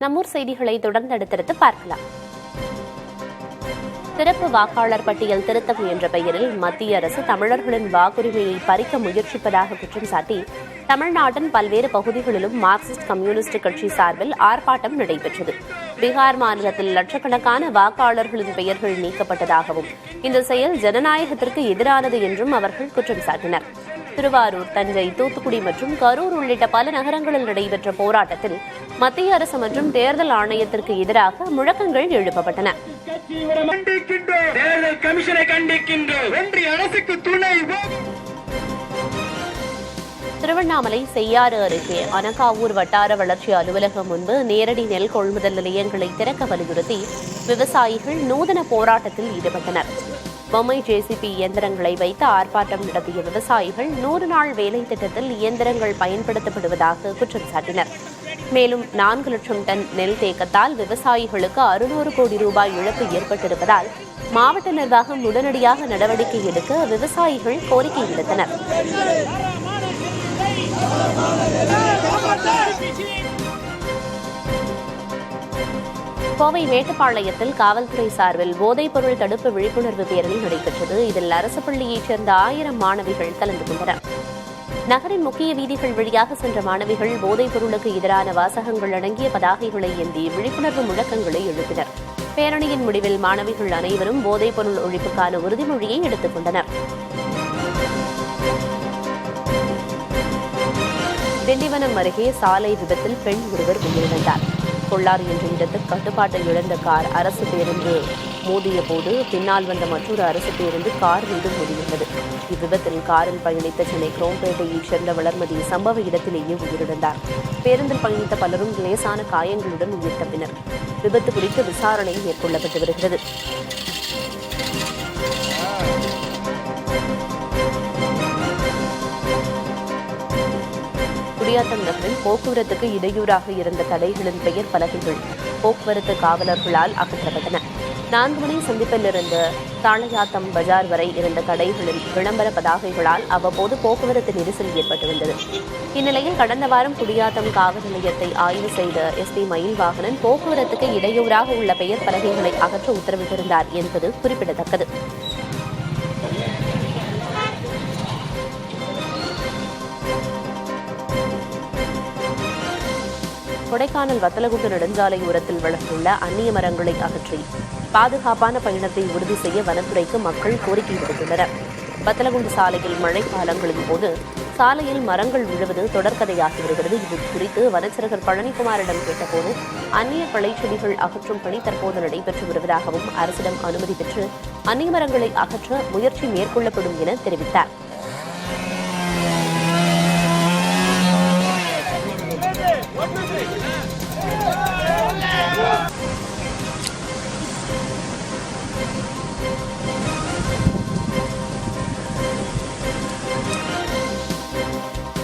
நம்மூர் செய்திகளை தொடர்ந்து அடுத்தடுத்து பார்க்கலாம். சிறப்பு வாக்காளர் பட்டியல் திருத்தம் என்ற பெயரில் மத்திய அரசு தமிழர்களின் வாக்குரிமையை பறிக்க முயற்சிப்பதாக குற்றம் சாட்டி தமிழ்நாட்டின் பல்வேறு பகுதிகளிலும் மார்க்சிஸ்ட் கம்யூனிஸ்ட் கட்சி சார்பில் ஆர்ப்பாட்டம் நடைபெற்றது. பீகார் மாநிலத்தில் லட்சக்கணக்கான வாக்காளர்களின் பெயர்கள் நீக்கப்பட்டதாகவும் இந்த செயல் ஜனநாயகத்திற்கு எதிரானது என்றும் அவர்கள் குற்றம் சாட்டினர். திருவாரூர், தஞ்சை, தூத்துக்குடி மற்றும் கரூர் உள்ளிட்ட பல நகரங்களில் நடைபெற்ற போராட்டத்தில் மத்திய அரசு மற்றும் தேர்தல் ஆணையத்திற்கு எதிராக முழக்கங்கள் எழுப்பப்பட்டன. திருவண்ணாமலை செய்யாறு அருகே அனகாவூர் வட்டார வளர்ச்சி அலுவலகம் முன்பு நேரடி நெல் கொள்முதல் நிலையங்களை திறக்க வலியுறுத்தி விவசாயிகள் நூதன போராட்டத்தில் ஈடுபட்டனர். பொம்மை ஜேசிபி இயந்திரங்களை வைத்து ஆர்ப்பாட்டம் நடத்திய விவசாயிகள் 100 நாள் வேலை திட்டத்தில் இயந்திரங்கள் பயன்படுத்தப்படுவதாக குற்றம் சாட்டினர். மேலும் 4 லட்சம் டன் நெல் தேக்கத்தால் விவசாயிகளுக்கு 600 கோடி ரூபாய் இழப்பு ஏற்பட்டிருப்பதால் மாவட்ட நிர்வாகம் உடனடியாக நடவடிக்கை எடுக்க விவசாயிகள் கோரிக்கை விடுத்தனர். கோவை மேட்டுப்பாளையத்தில் காவல்துறை சார்பில் போதைப்பொருள் தடுப்பு விழிப்புணர்வு பேரணி நடைபெற்றது. இதில் அரசு பள்ளியைச் சேர்ந்த 1000 மாணவிகள் கலந்து கொண்டனர். நகரின் முக்கிய வீதிகள் வழியாக சென்ற மாணவிகள் போதைப் பொருளுக்கு எதிரான வாசகங்கள் அடங்கிய பதாகைகளை ஏந்தி விழிப்புணர்வு முழக்கங்களை எழுப்பினர். பேரணியின் முடிவில் மாணவிகள் அனைவரும் போதைப் பொருள் ஒழிப்புக்கான உறுதிமொழியை எடுத்துக் கொண்டனர். திண்டிவனம் அருகே சாலை விபத்தில் பெண் ஒருவர் உயிரிழந்தார். கொள்ளாறு என்ற இடத்தில் கட்டுப்பாட்டை இழந்த கார் அரசு பேருந்து மோதிய போது பின்னால் வந்த மற்றொரு அரசு பேருந்து கார் மீது மோதியுள்ளது. இவ்விபத்தில் காரில் பயணித்த சென்னை குரோம்பேட்டையைச் சேர்ந்த வளர்மதி சம்பவ இடத்திலேயே உயிரிழந்தார். பேருந்தில் பயணித்த பலரும் லேசான காயங்களுடன் உயிர் தப்பினர். விபத்து குறித்து விசாரணை மேற்கொள்ளப்பட்டு வருகிறது. குடியாத்தம் நகரில் போக்குவரத்துக்கு இடையூறாக இருந்த தடைகளின் பெயர் பலகைகள் போக்குவரத்து காவலர்களால் அகற்றப்பட்டன. 4 மணி சந்திப்பில் இருந்து தாளையாத்தம் பஜார் வரை இருந்த கடைகளில் விளம்பர பதாகைகளால் அவ்வப்போது போக்குவரத்து நெரிசல் ஏற்பட்டு வந்தது. இந்நிலையில் கடந்த வாரம் குடியாத்தம் காவல் நிலையத்தை ஆய்வு செய்த எஸ்பி மயில்வாகனன் போக்குவரத்துக்கு இடையூறாக உள்ள பெயர் பலகைகளை அகற்ற உத்தரவிட்டிருந்தார் என்பது குறிப்பிடத்தக்கது. கொடைக்கானல் வத்தலகுண்டு நெடுஞ்சாலை ஓரத்தில் வளர்ந்துள்ள அந்நிய மரங்களை அகற்றி பாதுகாப்பான பயணத்தை உறுதி செய்ய வனத்துறைக்கு மக்கள் கோரிக்கை விடுத்துள்ளனர். வத்தலகுண்டு சாலையில் மழைக்காலங்களின் போது சாலையில் மரங்கள் விழுவது தொடர்கதையாகி வருகிறது. இது குறித்து வனச்சரகர் பழனிக்குமாரிடம் கேட்டபோது அந்நிய பழைச்செடிகள் அகற்றும் பணி தற்போது நடைபெற்று வருவதாகவும் அரசிடம் அனுமதி பெற்று அந்நிய மரங்களை அகற்ற முயற்சி மேற்கொள்ளப்படும் என தெரிவித்தார்.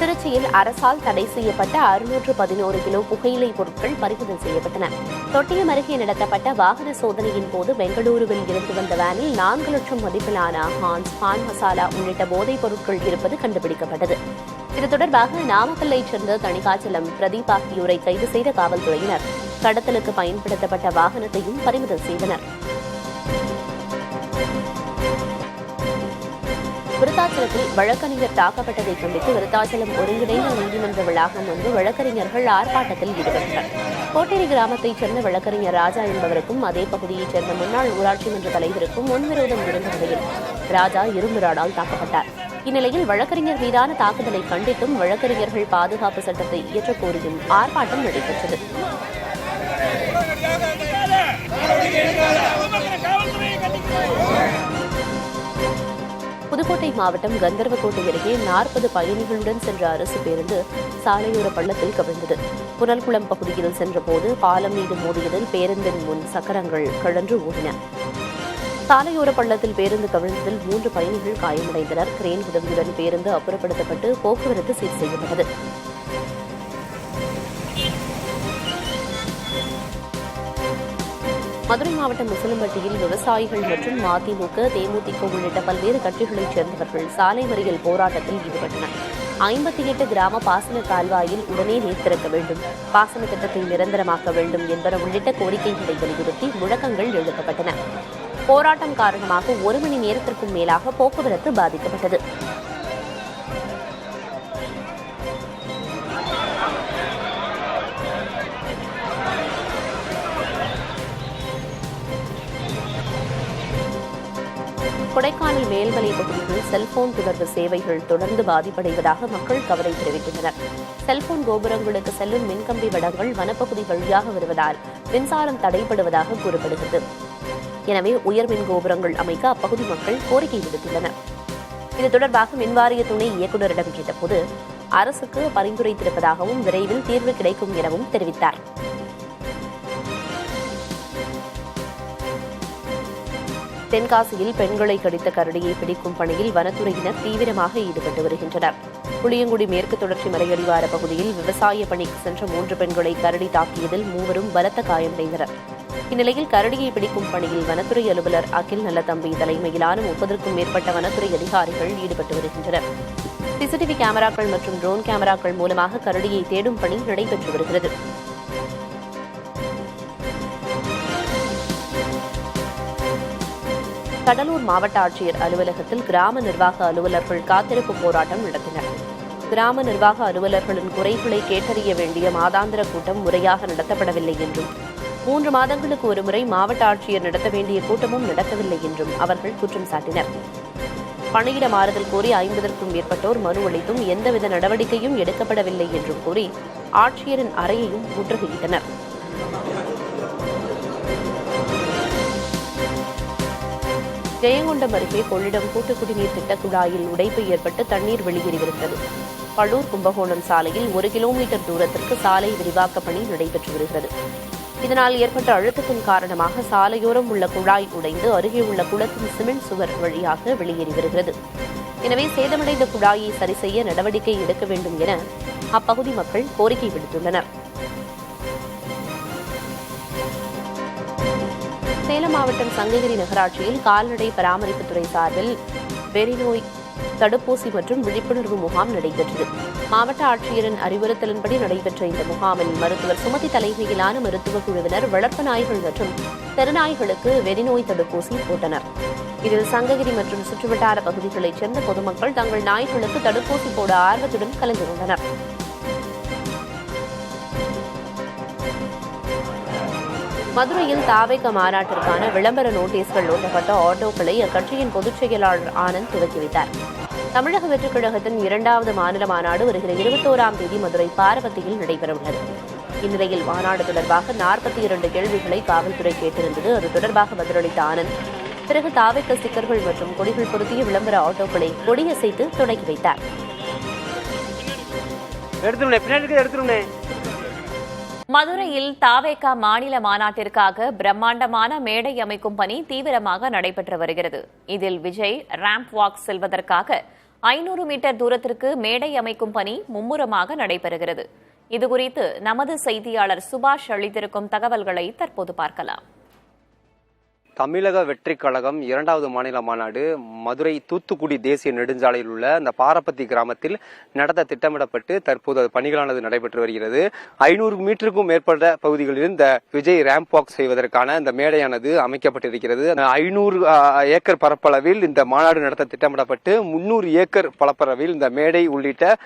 திருச்சியில் அரசால் தடை செய்யப்பட்ட 611 கிலோ புகையிலை பொருட்கள் பறிமுதல் செய்யப்பட்டன. தொட்டியம் அருகே நடத்தப்பட்ட வாகன சோதனையின் போது பெங்களூருவில் இருந்து வந்த வேனில் 4 லட்சம் மதிப்பிலான ஹான்ஸ், பான் மசாலா உள்ளிட்ட போதைப் பொருட்கள் இருப்பது கண்டுபிடிக்கப்பட்டது. இது தொடர்பாக நாமக்கல்லைச் சேர்ந்த தணிகாச்சலம், பிரதீப் ஆகியோரை கைது செய்த காவல்துறையினர் கடத்தலுக்கு பயன்படுத்தப்பட்ட வாகனத்தையும் பறிமுதல் செய்தனர். விருத்தாச்சலத்தில் வழக்கறிஞர் தாக்கப்பட்டதை கண்டித்து விருத்தாச்சலம் ஒருங்கிணைந்த நீதிமன்ற வளாகம் முன்பு வழக்கறிஞர்கள் ஆர்ப்பாட்டத்தில் ஈடுபட்டனர். கோட்டேரி கிராமத்தைச் சேர்ந்த வழக்கறிஞர் ராஜா என்பவருக்கும் அதே பகுதியைச் சேர்ந்த முன்னாள் ஊராட்சி மன்ற தலைவருக்கும் முன்விரோதம் இருந்த நிலையில் ராஜா இரும்பு ராடால் தாக்கப்பட்டார். இந்நிலையில் வழக்கறிஞர் மீதான தாக்குதலை கண்டித்தும் வழக்கறிஞர்கள் பாதுகாப்பு சட்டத்தை இயற்றக் கோரியும் ஆர்ப்பாட்டம் நடைபெற்றது. புதுக்கோட்டை மாவட்டம் கந்தர்வக்கோட்டை அருகே 40 பயணிகளுடன் சென்ற அரசு பேருந்து சாலையோர பள்ளத்தில் கவிழ்ந்தது. புனல்குளம் பகுதியில் சென்றபோது பாலம் மீது மோதியதில் பேருந்தின் முன் சக்கரங்கள் கழன்று ஓடின. சாலையோர பள்ளத்தில் பேருந்து கவிழ்ந்ததில் 3 பயணிகள் காயமடைந்தனர். கிரேன் உதவியுடன் பேருந்து அப்புறப்படுத்தப்பட்டு போக்குவரத்து சீர் செய்யப்பட்டது. மதுரை மாவட்டம் முசலம்பட்டியில் விவசாயிகள் மற்றும் மதிமுக, தேமுதிக உள்ளிட்ட பல்வேறு கட்சிகளைச் சேர்ந்தவர்கள் சாலை மறியல் போராட்டத்தில் ஈடுபட்டனர். 58 கிராம பாசன கால்வாயில் உடனே நீர் திறக்க வேண்டும், பாசன திட்டத்தை நிரந்தரமாக்க வேண்டும் என்பன உள்ளிட்ட கோரிக்கைகளை வலியுறுத்தி முழக்கங்கள் எழுப்பப்பட்டன. போராட்டம் காரணமாக 1 மணி நேரத்திற்கும் மேலாக போக்குவரத்து பாதிக்கப்பட்டது. கொடைக்கானல் மேல்மலை பகுதியில் செல்போன் தொடர்பு சேவைகள் தொடர்ந்து பாதிப்படைவதாக மக்கள் கவலை தெரிவிக்கின்றனர். செல்போன் கோபுரங்களுக்கு செல்லும் மின்கம்பி வடங்கள் வனப்பகுதி வழியாக வருவதால் மின்சாரம் தடைபடுவதாக கூறப்படுகிறது. எனவே உயர்மின் கோபுரங்கள் அமைக்க அப்பகுதி மக்கள் கோரிக்கை விடுத்துள்ளனர். இது தொடர்பாக மின்வாரிய துணை இயக்குநரிடம் கேட்டபோது அரசுக்கு பரிந்துரைத்திருப்பதாகவும் விரைவில் தீர்வு கிடைக்கும் எனவும் தெரிவித்தார். தென்காசியில் பெண்களை கடித்த கரடியை பிடிக்கும் பணியில் வனத்துறையினர் தீவிரமாக ஈடுபட்டு வருகின்றனர். புளியங்குடி மேற்கு தொடர்ச்சி மலையடிவார பகுதியில் விவசாய பணிக்கு சென்ற 3 பெண்களை கரடி தாக்கியதில் 3 பலத்த காயமடைந்தனர். இந்நிலையில் கரடியை பிடிக்கும் பணியில் வனத்துறை அலுவலர் அகில் நல்லதம்பி தலைமையிலான 30க்கும் மேற்பட்ட வனத்துறை அதிகாரிகள் ஈடுபட்டு வருகின்றனர். சிசிடிவி கேமராக்கள் மற்றும் ட்ரோன் கேமராக்கள் மூலமாக கரடியை தேடும் பணி நடைபெற்று வருகிறது. கடலூர் மாவட்ட ஆட்சியர் அலுவலகத்தில் கிராம நிர்வாக அலுவலர்கள் காத்திருப்பு போராட்டம் நடத்தினர். கிராம நிர்வாக அலுவலர்களின் குறைகளை கேட்டறிய வேண்டிய மாதாந்திர கூட்டம் முறையாக நடத்தப்படவில்லை என்றும் 3 மாதங்களுக்கு ஒருமுறை மாவட்ட ஆட்சியர் நடத்த வேண்டிய கூட்டமும் நடக்கவில்லை என்றும் அவர்கள் குற்றம் சாட்டினர். பணியிட மாறுதல் கோரி 50க்கும் மேற்பட்டோர் மனு அளித்தும் எந்தவித நடவடிக்கையும் எடுக்கப்படவில்லை என்றும் கூறி ஆட்சியரின் அறையையும் முற்றுகையிட்டனர். ஜெயங்கொண்டம் அருகே கொள்ளிடம் கூட்டு குடிநீர் திட்ட குழாயில் உடைப்பு ஏற்பட்டு தண்ணீர் வெளியேறிவிருக்கிறது. பழூர் கும்பகோணம் சாலையில் 1 கிலோமீட்டர் தூரத்திற்கு சாலை விரிவாக்க பணி நடைபெற்று வருகிறது. இதனால் ஏற்பட்ட அழுத்தத்தின் காரணமாக சாலையோரம் உள்ள குழாய் உடைந்து அருகே உள்ள குளத்தின் சிமெண்ட் சுவர் வழியாக வெளியேறி வருகிறது. எனவே சேதமடைந்த குழாயை சரி செய்ய நடவடிக்கை எடுக்க வேண்டும் என அப்பகுதி மக்கள் கோரிக்கை விடுத்துள்ளனர். சேலம் மாவட்டம் சங்ககிரி நகராட்சியில் கால்நடை பராமரிப்புத்துறை சார்பில் வெறிநோய் தடுப்பூசி மற்றும் விழிப்புணர்வு முகாம் நடைபெற்றது. மாவட்ட ஆட்சியரின் அறிவுறுத்தலின்படி நடைபெற்ற இந்த முகாமில் மருத்துவர் சுமதி தலைமையிலான மருத்துவ குழுவினர் வளர்ப்பு நாய்கள் மற்றும் தெருநாய்களுக்கு வெறிநோய் தடுப்பூசி போட்டனர். இதில் சங்ககிரி மற்றும் சுற்றுவட்டார பகுதிகளைச் சேர்ந்த பொதுமக்கள் தங்கள் நாய்களுக்கு தடுப்பூசி போட ஆர்வத்துடன் கலந்து கொண்டனர். மதுரையில் தாவேக மாநாட்டிற்கான விளம்பர நோட்டீஸ்கள் ஒட்டப்பட்ட ஆட்டோக்களை அக்கட்சியின் பொதுச் செயலாளர் ஆனந்த் துவக்கி வைத்தார். தமிழக வெற்றிக் கழகத்தின் 2வது மாநில மாநாடு வருகிற 21ஆம் தேதி மதுரை பாரபத்தியில் நடைபெறவுள்ளது. இந்நிலையில் மாநாடு தொடர்பாக 42 கேள்விகளை காவல்துறை கேட்டிருந்தது. அது தொடர்பாக பதிலளித்த ஆனந்த் பிறகு தாவேக ஸ்டிக்கர்கள் மற்றும் கொடிகள் பொருத்திய விளம்பர ஆட்டோக்களை கொடியசைத்து தொடங்கி வைத்தார். மதுரையில் தாவேகா மாநில மாநாட்டிற்காக பிரம்மாண்டமான மேடை அமைக்கும் பணி தீவிரமாக நடைபெற்று வருகிறது. இதில் விஜய் ராம்ப் வாக் செல்வதற்காக 500 மீட்டர் தூரத்திற்கு மேடை அமைக்கும் பணி மும்முரமாக நடைபெறுகிறது. இதுகுறித்து நமது செய்தியாளர் சுபாஷ் அளித்திருக்கும் தகவல்களை தற்போது பார்க்கலாம். தமிழக வெற்றிக் கழகம் 2வது மாநில மாநாடு மதுரை தூத்துக்குடி தேசிய நெடுஞ்சாலையில் உள்ள அந்த பாரபத்தி கிராமத்தில் நடத்த திட்டமிடப்பட்டு தற்போது பணிகளானது நடைபெற்று வருகிறது. 500 மீட்டருக்கும் மேற்பட்ட பகுதிகளில் இந்த விஜய் ரேம்ப் வாக் செய்வதற்கான இந்த மேடையானது அமைக்கப்பட்டிருக்கிறது. 500 ஏக்கர் பரப்பளவில் இந்த மாநாடு நடத்த திட்டமிடப்பட்டு 300 ஏக்கர் பரப்பளவில் இந்த மேடை உள்ளிட்ட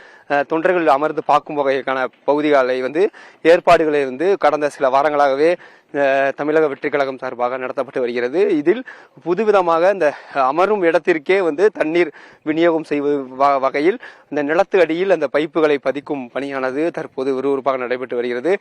தொண்டர்கள் அமர்ந்து பார்க்கும் வகைக்கான பகுதிகளை ஏற்பாடுகளை கடந்த சில வாரங்களாகவே தமிழக வெற்றிக் கழகம் சார்பாக நடத்தப்பட்டு வருகிறது. இதில் புதுவிதமாக இந்த அமரும் இடத்திற்கே தண்ணீர் விநியோகம் செய்வது வகையில் இந்த நிலத்து அடியில் அந்த பைப்புகளை பதிக்கும் பணியானது தற்போது விறுவிறுப்பாக நடைபெற்று வருகிறது.